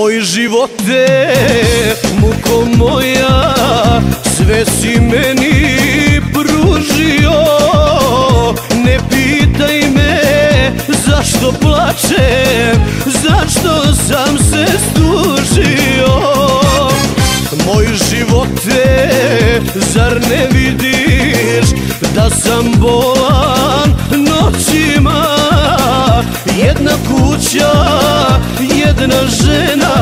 Moj živote, muko moja, sve si meni pružio. Ne pitaj me zašto plačem, zašto sam se stužio. Moj živote, zar ne vidiš da sam bolan noćima? Jedna kuća, jedna žena,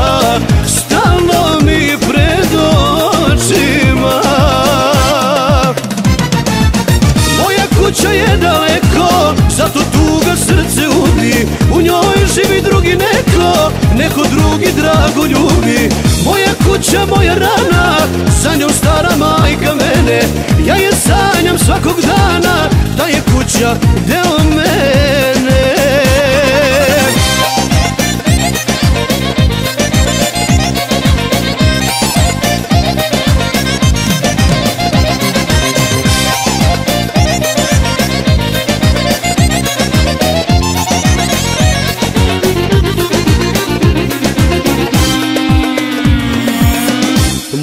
stalno mi pred očima. Moja kuća je daleko, zato tuga srce ubije. U njoj živi drugi neko drugi drago ljubi. Moja kuća, moja rana, za njom stara majka mene. Ja je sanjam svakog dana, da je kuća deo mene.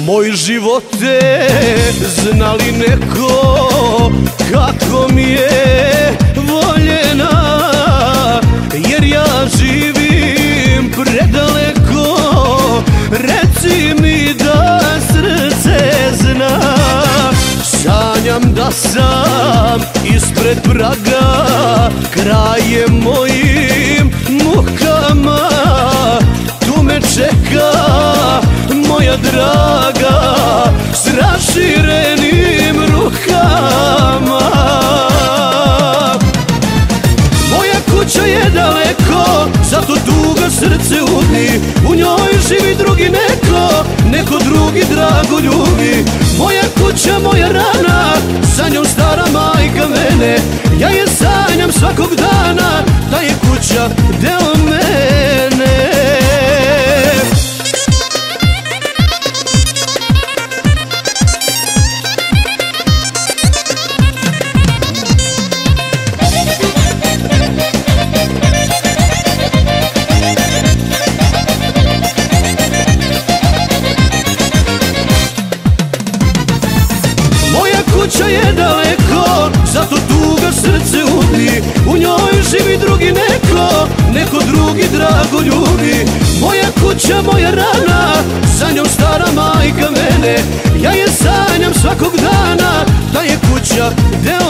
Moj živote, zna li neko kako mi je voljena? Jer ja živim predaleko, reci mi da srce zna. Sanjam da sam ispred praga, kraj je mojim mukama. Tu me čeka moja draga, s raširenim rukama. Moja kuća je daleko, zato tuga srce ubije. U njoj živi drugi neko drugi drago ljubi. Moja kuća, moja rana, za njom stara majka mene. Ja je sanjam svakog dana, da je kuća deo mene. Kuća je daleko, zato tuga srce ubije. U njoj živi drugi neko drugi drago ljubi. Moja kuća, moja rana, za njom stara majka mene. Ja je sanjam svakog dana, da je kuća deo